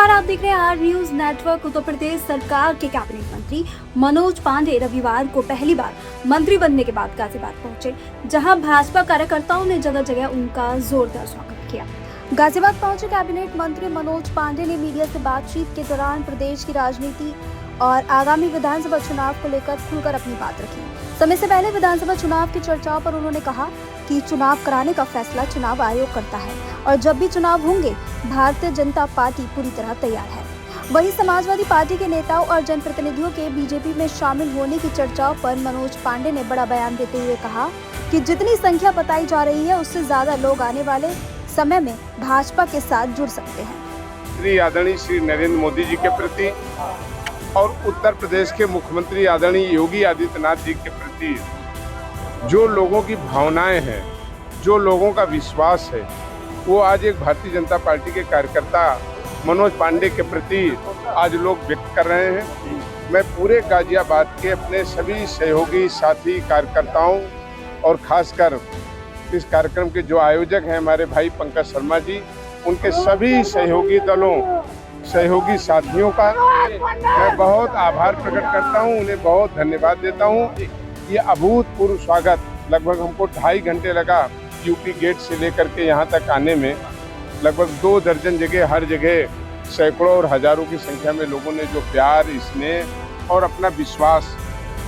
नमस्कार, आप देख रहे हैं R news network. Uttar Pradesh सरकार के कैबिनेट मंत्री मनोज पांडे रविवार को पहली बार मंत्री बनने के बाद गाजियाबाद पहुंचे, जहां भाजपा कार्यकर्ताओं ने जगह जगह उनका जोरदार स्वागत किया। गाजियाबाद पहुंचे कैबिनेट मंत्री मनोज पांडे ने मीडिया से बातचीत के दौरान प्रदेश की राजनीति और आगामी विधानसभा चुनाव को लेकर खुलकर अपनी बात रखी। समय से पहले विधानसभा चुनाव की चर्चाओं पर उन्होंने कहा कि चुनाव कराने का फैसला चुनाव आयोग करता है और जब भी चुनाव होंगे भारतीय जनता पार्टी पूरी तरह तैयार है। वहीं समाजवादी पार्टी के नेताओं और जनप्रतिनिधियों के बीजेपी में शामिल होने की चर्चाओं पर मनोज पांडे ने बड़ा बयान देते हुए कहा कि जितनी संख्या बताई जा रही है उससे ज्यादा लोग आने वाले समय में भाजपा के साथ जुड़ सकते हैं। श्री आदरणीय श्री नरेंद्र मोदी जी के प्रति और उत्तर प्रदेश के मुख्यमंत्री आदरणीय योगी आदित्यनाथ जी के प्रति जो लोगों की भावनाएं हैं, जो लोगों का विश्वास है, वो आज एक भारतीय जनता पार्टी के कार्यकर्ता मनोज पांडे के प्रति आज लोग व्यक्त कर रहे हैं। मैं पूरे गाजियाबाद के अपने सभी सहयोगी साथी कार्यकर्ताओं और खासकर इस कार्यक्रम के जो आयोजक हैं हमारे भाई पंकज शर्मा जी, उनके सभी सहयोगी दलों, सहयोगी साथियों का मैं बहुत आभार प्रकट करता हूं, उन्हें बहुत धन्यवाद देता हूं। ये अभूतपूर्व स्वागत, लगभग हमको 2.5 घंटे लगा यूपी गेट से लेकर के यहाँ तक आने में। लगभग 2 दर्जन जगह, हर जगह सैकड़ों और हजारों की संख्या में लोगों ने जो प्यार, स्नेह और अपना विश्वास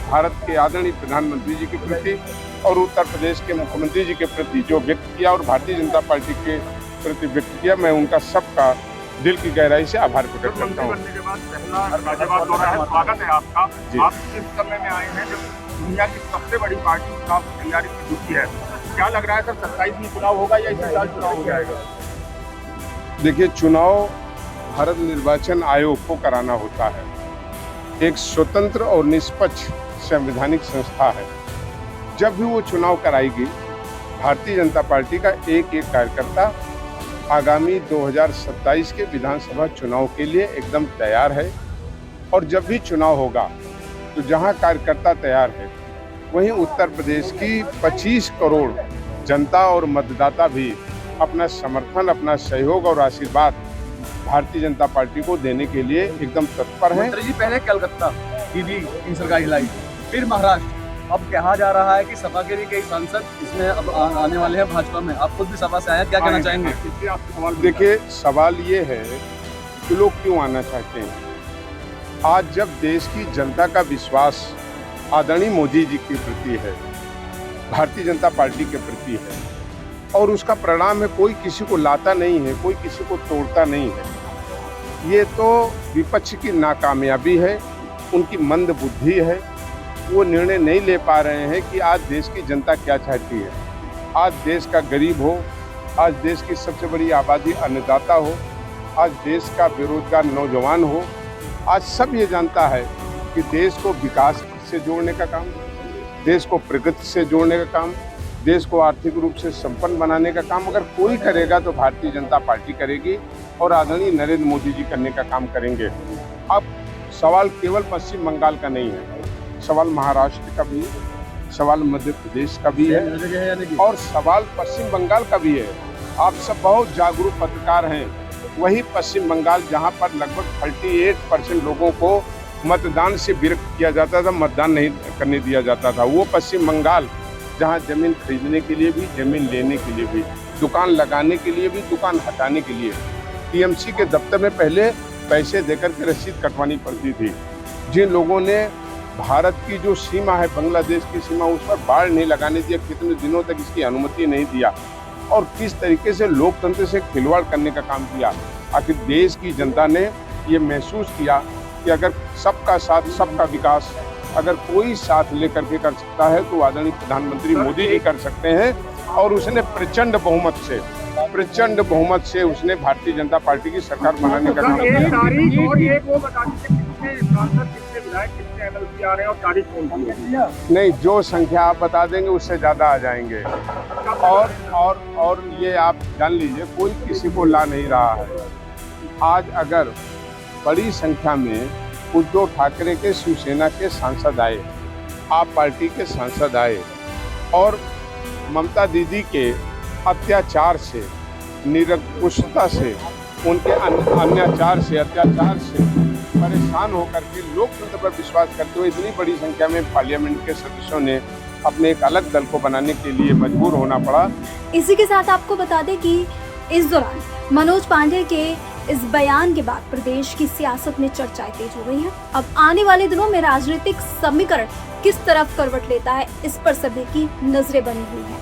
भारत के आदरणीय प्रधानमंत्री जी के प्रति और उत्तर प्रदेश के मुख्यमंत्री जी के प्रति जो व्यक्त किया और भारतीय जनता पार्टी के प्रति व्यक्त किया, मैं उनका सबका दिल की गहराई से आभार प्रकट करता हूँ। बनने के बाद पहला गाजियाबाद दौरा है, स्वागत है आपका। आप इस समय में आए हैं जब दुनिया की सबसे बड़ी पार्टी चुनाव की तैयारी में जुटी है। क्या लग रहा है सर, 27 में चुनाव होगा या इसी साल चुनाव हो जाएगा? देखिए, चुनाव भारत निर्वाचन आयोग को कराना होता है। एक स्वतंत्र और निष्पक्ष संवैधानिक संस्था है। जब भी वो चुनाव कराएगी, भारतीय जनता पार्टी का एक एक कार्यकर्ता आगामी 2027 के विधानसभा चुनाव के लिए एकदम तैयार है। और जब भी चुनाव होगा तो जहां कार्यकर्ता तैयार है, वहीं उत्तर प्रदेश की 25 करोड़ जनता और मतदाता भी अपना समर्थन, अपना सहयोग और आशीर्वाद भारतीय जनता पार्टी को देने के लिए एकदम तत्पर हैं। मंत्री जी पहले कलकत्ता की सरकार हिलाई, फिर महाराष्ट्र, अब कहा जा रहा है कि सपा के भी कई सांसद इसमें अब आने वाले हैं भाजपा में। आप खुद भी सपा से आए हैं, क्या कहना चाहेंगे? देखिए, सवाल ये है कि लोग क्यों आना चाहते हैं। आज जब देश की जनता का विश्वास आदरणीय मोदी जी के प्रति है, भारतीय जनता पार्टी के प्रति है, और उसका परिणाम है कोई किसी को लाता नहीं है, कोई किसी को तोड़ता नहीं है। ये तो विपक्ष की नाकामयाबी है, उनकी मंद बुद्धि है। वो निर्णय नहीं ले पा रहे हैं कि आज देश की जनता क्या चाहती है। आज देश का गरीब हो, आज देश की सबसे बड़ी आबादी अन्नदाता हो, आज देश का बेरोजगार नौजवान हो, आज सब ये जानता है कि देश को विकास से जोड़ने का काम, देश को प्रगति से जोड़ने का काम, देश को आर्थिक रूप से संपन्न बनाने का काम अगर कोई करेगा तो भारतीय जनता पार्टी करेगी और आदरणीय नरेंद्र मोदी जी करने का काम करेंगे। अब सवाल केवल पश्चिम बंगाल का नहीं है, सवाल महाराष्ट्र का भी है, सवाल मध्य प्रदेश का भी है और सवाल पश्चिम बंगाल का भी है। आप सब बहुत जागरूक पत्रकार हैं। वही पश्चिम बंगाल जहां पर लगभग 38% लोगों को मतदान से विरक्त किया जाता था, मतदान नहीं करने दिया जाता था, वो पश्चिम बंगाल जहां जमीन खरीदने के लिए भी, जमीन लेने के लिए भी, दुकान लगाने के लिए भी, दुकान हटाने के लिए टीएमसी के दफ्तर में पहले पैसे देकर के रसीद कटवानी पड़ती थी। जिन लोगों ने भारत की जो सीमा है, बांग्लादेश की सीमा, उस पर बाढ़ नहीं लगाने दिया, कितने दिनों तक इसकी अनुमति नहीं दिया और किस तरीके से लोकतंत्र से खिलवाड़ करने का काम किया। आखिर देश की जनता ने ये महसूस किया कि अगर सबका साथ, सबका विकास अगर कोई साथ लेकर के कर सकता है तो आदरणीय प्रधानमंत्री मोदी जी कर सकते हैं। और उसने प्रचंड बहुमत से उसने भारतीय जनता पार्टी की सरकार बनाने का काम किया। नहीं, जो संख्या आप बता देंगे उससे ज़्यादा आ जाएंगे। और ये आप जान लीजिए, कोई किसी को ला नहीं रहा है। आज अगर बड़ी संख्या में उद्धव ठाकरे के शिवसेना के सांसद आए, आप पार्टी के सांसद आए और ममता दीदी के अत्याचार से, निरंकुशता से उनके अत्याचार से परेशान होकर के लोकतंत्र पर विश्वास करते हुए इतनी बड़ी संख्या में पार्लियामेंट के सदस्यों ने अपने एक अलग दल को बनाने के लिए मजबूर होना पड़ा। इसी के साथ आपको बता दें कि इस दौरान मनोज पांडे के इस बयान के बाद प्रदेश की सियासत में चर्चाएं तेज हो गई हैं। अब आने वाले दिनों में राजनीतिक समीकरण किस तरफ करवट लेता है, इस पर सभी की नजरें बनी हुई हैं।